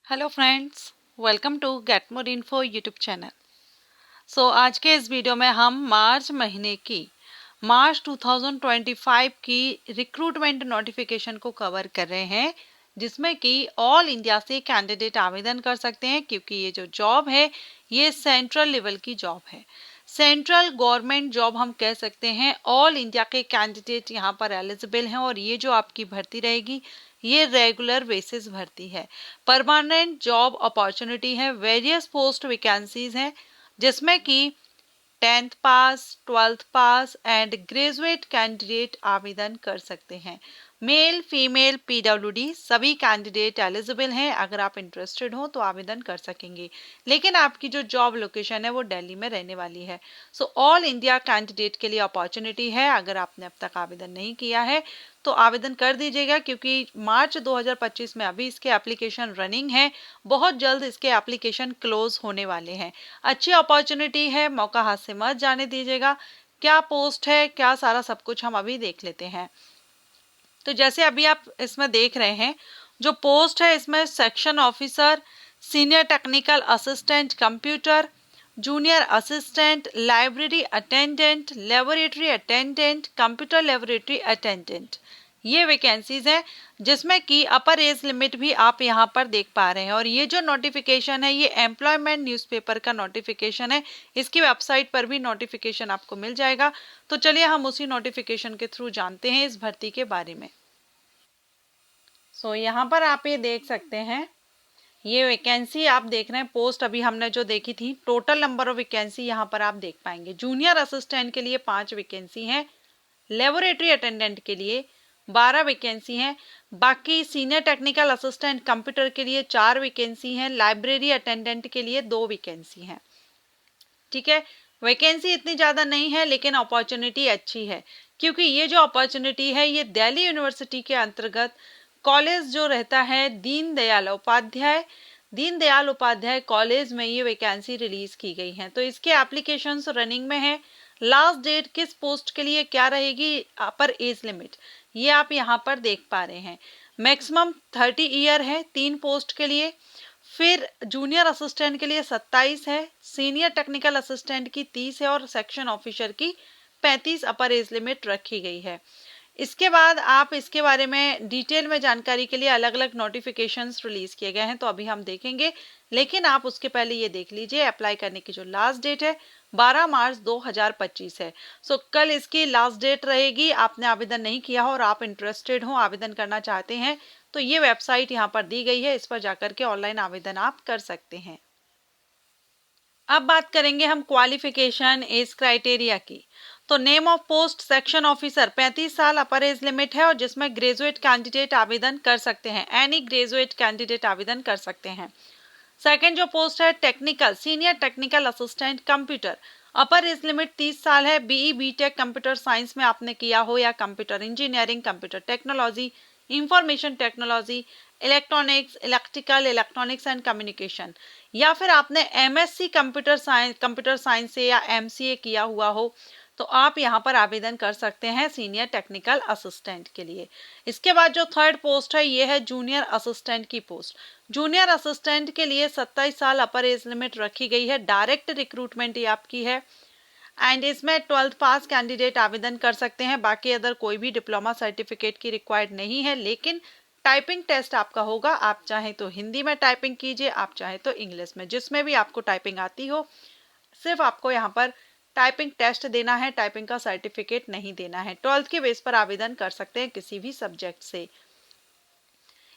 Hello friends, welcome to get more info YouTube channel. आज के इस वीडियो में हम मार्च महीने की मार्च 2025 की रिक्रूटमेंट नोटिफिकेशन को कवर कर रहे हैं, जिसमें कि ऑल इंडिया से कैंडिडेट आवेदन कर सकते हैं, क्योंकि ये जो जॉब है ये सेंट्रल लेवल की जॉब है। सेंट्रल गवर्नमेंट जॉब हम कह सकते हैं। ऑल इंडिया के कैंडिडेट यहाँ पर एलिजिबल हैं और ये जो आपकी भर्ती रहेगी ये रेगुलर बेसिस भर्ती है, परमानेंट जॉब अपॉर्चुनिटी है। वेरियस पोस्ट वैकेंसीज हैं, जिसमें कि 10th pass, 12th pass and graduate candidate आवेदन कर सकते हैं। मेल फीमेल पीडब्ल्यूडी सभी कैंडिडेट एलिजिबल हैं। अगर आप इंटरेस्टेड हो तो आवेदन कर सकेंगे, लेकिन आपकी जो जॉब लोकेशन है वो दिल्ली में रहने वाली है। ऑल इंडिया कैंडिडेट के लिए अपॉर्चुनिटी है। अगर आपने अब तक आवेदन नहीं किया है तो आवेदन कर दीजिएगा, क्योंकि मार्च 2025 में अभी इसके एप्लीकेशन रनिंग है। बहुत जल्द इसके एप्लीकेशन क्लोज होने वाले हैं। अच्छी अपॉर्चुनिटी है, मौका हाथ से मत जाने दीजिएगा। क्या पोस्ट है, क्या सारा सब कुछ हम अभी देख लेते हैं। तो जैसे अभी आप इसमें देख रहे हैं, जो पोस्ट है इसमें section officer, senior technical assistant computer, junior assistant, library attendant, laboratory attendant, computer laboratory attendant, ये वैकेंसीज हैं, जिसमें कि अपर एज लिमिट भी आप यहाँ पर देख पा रहे हैं। और ये जो नोटिफिकेशन है ये एम्प्लॉयमेंट न्यूज़पेपर का नोटिफिकेशन है। इसकी वेबसाइट पर भी नोटिफिकेशन आपको मिल जाएगा। तो चलिए हम उसी नोटिफिकेशन के थ्रू जानते हैं इस भर्ती के बारे में। यहाँ पर आप ये देख सकते हैं, ये वैकेंसी आप देख रहे हैं। पोस्ट अभी हमने जो देखी थी, टोटल नंबर ऑफ वैकेंसी यहाँ पर आप देख पाएंगे। जूनियर असिस्टेंट के लिए 5 वैकेंसी हैं, लेबोरेटरी अटेंडेंट के लिए 12 वैकेंसी हैं, बाकी सीनियर टेक्निकल असिस्टेंट कंप्यूटर के लिए 4 वैकेंसी हैं, लाइब्रेरी अटेंडेंट के लिए 2 वैकेंसी हैं। ठीक है, वैकेंसी इतनी ज़्यादा नहीं है, लेकिन अपॉर्चुनिटी अच्छी है, क्योंकि ये जो अपॉर्चुनिटी है ये दिल्ली यूनिवर्सिटी के अंतर्गत कॉलेज जो रहता है दीनदयाल उपाध्याय कॉलेज में ये वैकेंसी रिलीज की गई है। तो इसके एप्लीकेशंस रनिंग में है। लास्ट डेट किस पोस्ट के लिए क्या रहेगी, अपर एज लिमिट, ये आप यहाँ पर देख पा रहे हैं। मैक्सिमम 30 ईयर है 3 पोस्ट के लिए। फिर जूनियर असिस्टेंट के लिए 27 है, सीनियर टेक्निकल असिस्टेंट की 30 है और सेक्शन ऑफिसर की 35 अपर एज लिमिट रखी गई है। इसके बाद आप इसके बारे में डिटेल में जानकारी के लिए अलग अलग नोटिफिकेशंस रिलीज किए गए हैं, तो अभी हम देखेंगे। लेकिन आप उसके पहले ये देख लीजिए, अप्लाई करने की जो लास्ट डेट है 12 मार्च 2025 है। कल इसकी लास्ट डेट रहेगी। आपने आवेदन नहीं किया हो और आप इंटरेस्टेड हो, आवेदन करना चाहते हैं, तो ये वेबसाइट यहाँ पर दी गई है, इस पर जाकर के ऑनलाइन आवेदन आप कर सकते हैं। अब बात करेंगे हम क्वालिफिकेशन एज क्राइटेरिया की। तो name of post section officer 35 साल अपर एज लिमिट है, और जिसमें ग्रेजुएट कैंडिडेट आवेदन कर सकते हैं। एनी ग्रेजुएट कैंडिडेट आवेदन कर सकते हैं। सेकंड जो पोस्ट है technical senior technical assistant computer, अपर एज लिमिट 30 साल है। बीई बीटेक कंप्यूटर साइंस में आपने किया हो, या computer engineering, computer technology, information technology, electronics, electrical, electronics and communication, या फिर आपने एमएससी कंप्यूटर साइंस से या एमसीए किया हुआ हो, तो आप यहाँ पर आवेदन कर सकते हैं सीनियर टेक्निकल असिस्टेंट के लिए। इसके बाद जो थर्ड पोस्ट है ये है जूनियर असिस्टेंट की पोस्ट। जूनियर असिस्टेंट के लिए 27 साल अपर एज लिमिट रखी गई है। डायरेक्ट रिक्रूटमेंट ये आपकी है, एंड इसमें 12th पास कैंडिडेट आवेदन कर सकते हैं। बाकी अदर कोई भी डिप्लोमा सर्टिफिकेट की रिक्वायर्ड नहीं है, लेकिन टाइपिंग टेस्ट आपका होगा। आप चाहें तो हिंदी में टाइपिंग कीजिए, आप चाहें तो इंग्लिश में, जिसमें भी आपको टाइपिंग आती हो। सिर्फ आपको यहाँ पर टाइपिंग टेस्ट देना है, टाइपिंग का सर्टिफिकेट नहीं देना है। 12th के बेस पर आवेदन कर सकते हैं किसी भी सब्जेक्ट से।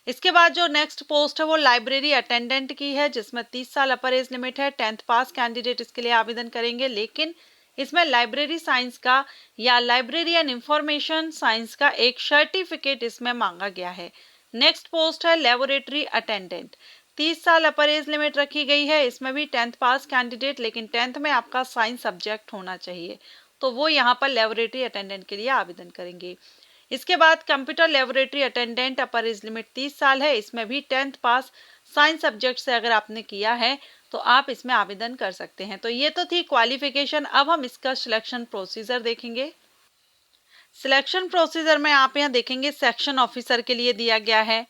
इसके बाद जो नेक्स्ट पोस्ट है वो लाइब्रेरी अटेंडेंट की है, जिसमें 30 साल अपर एज लिमिट है। 10th पास कैंडिडेट इसके लिए आवेदन करेंगे, लेकिन इसमें लाइब्रेरी साइंस का या लाइब्रेरी एंड इंफॉर्मेशन साइंस का एक सर्टिफिकेट इसमें मांगा गया है। नेक्स्ट पोस्ट है लेबोरेटरी अटेंडेंट, 30 साल अपर एज लिमिट रखी गई है। इसमें भी 10th पास कैंडिडेट, लेकिन 10th में आपका साइंस सब्जेक्ट होना चाहिए, तो वो यहाँ पर लेबोरेटरी अटेंडेंट के लिए आवेदन करेंगे। इसके बाद कंप्यूटर लेबोरेटरी अटेंडेंट, अपर एज लिमिट 30 साल है। इसमें भी 10th पास साइंस सब्जेक्ट से अगर आपने किया है तो आप इसमें आवेदन कर सकते हैं। तो ये तो थी क्वालिफिकेशन। अब हम इसका सिलेक्शन प्रोसीजर देखेंगे। सिलेक्शन प्रोसीजर में आप यहाँ देखेंगे सेक्शन ऑफिसर के लिए दिया गया है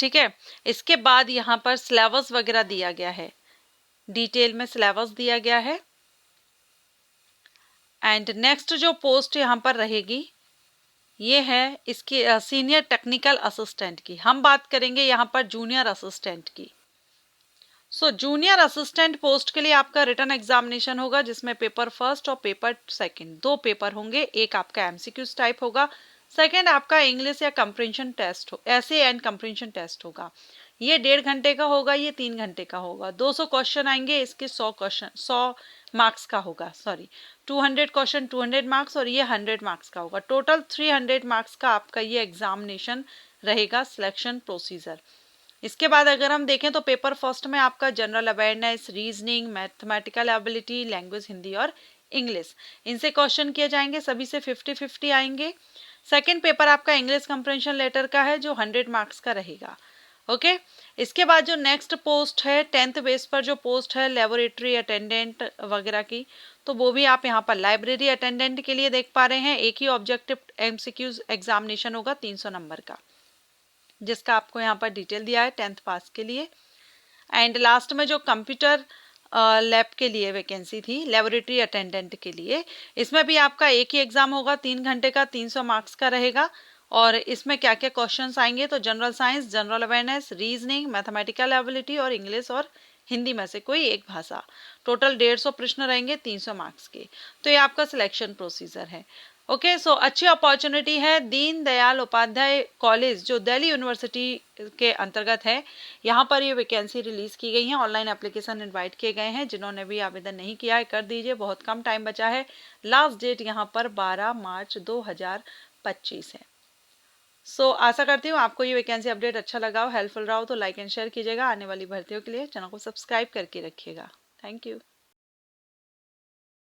ठीक है। इसके बाद यहाँ पर सिलेबस वगैरह दिया गया है, डिटेल में सिलेबस दिया गया है। एंड नेक्स्ट जो पोस्ट यहाँ पर रहेगी ये है इसकी सीनियर टेक्निकल असिस्टेंट की। हम बात करेंगे यहाँ पर जूनियर असिस्टेंट की। सो जूनियर असिस्टेंट पोस्ट के लिए आपका रिटन एग्जामिनेशन होगा, जिसमें पेपर फर्स्ट और पेपर सेकंड 2 पेपर होंगे। एक आपका एमसीक्यूज टाइप होगा, सेकंड आपका इंग्लिश या कंप्रीहेंशन टेस्ट हो, ऐसे एंड कंप्रीहेंशन टेस्ट होगा। ये 1.5 घंटे का होगा, ये 3 घंटे का होगा। 200 क्वेश्चन आएंगे, इसके 100 क्वेश्चन 100 मार्क्स का होगा, सॉरी 200 क्वेश्चन 200 मार्क्स, और ये 100 मार्क्स का होगा। टोटल 300 मार्क्स का आपका ये एग्जामिनेशन रहेगा, सिलेक्शन प्रोसीजर। इसके बाद अगर हम देखें तो पेपर फर्स्ट में आपका general awareness, reasoning, mathematical ability, language Hindi और इंग्लिश, इनसे क्वेश्चन किए जाएंगे, सभी से 50-50 आएंगे। सेकंड पेपर आपका इंग्लिश कंप्रेंशन लेटर का है, जो 100 मार्क्स का रहेगा। ओके। इसके बाद जो नेक्स्ट पोस्ट है 10th बेस पर जो पोस्ट है लेबोरेटरी अटेंडेंट वगैरह की, तो वो भी आप यहाँ पर लाइब्रेरी अटेंडेंट के लिए देख पा रहे हैं। एक ही ऑब्जेक्टिव एमसीक्यूज एग्जामिनेशन होगा 300 नंबर का, जिसका आपको यहाँ पर डिटेल दिया है 10th पास के लिए। एंड लास्ट में जो कंप्यूटर लैब के लिए वैकेंसी थी, लेबोरेटरी अटेंडेंट के लिए, इसमें भी आपका एक ही एग्जाम होगा, 3 घंटे का, 300 मार्क्स का रहेगा। और इसमें क्या क्या क्वेश्चंस आएंगे, तो general science, general awareness, reasoning, mathematical ability और इंग्लिश और हिंदी में से कोई एक भाषा। टोटल 150 प्रश्न रहेंगे 300 मार्क्स के। तो ये आपका सिलेक्शन प्रोसीजर है। ओके। सो अच्छी अपॉर्चुनिटी है। दीन दयाल उपाध्याय कॉलेज जो दिल्ली यूनिवर्सिटी के अंतर्गत है, यहाँ पर ये वैकेंसी रिलीज की गई है। ऑनलाइन एप्लीकेशन इनवाइट किए गए हैं, जिन्होंने भी आवेदन नहीं किया है कर दीजिए, बहुत कम टाइम बचा है। लास्ट डेट यहाँ पर 12 मार्च 2025 है। सो आशा करती हूँ आपको ये वैकेंसी अपडेट अच्छा लगा हो, हेल्पफुल रहा हो, तो लाइक एंड शेयर कीजिएगा। आने वाली भर्तियों के लिए चैनल को सब्सक्राइब करके रखिएगा। Thank you.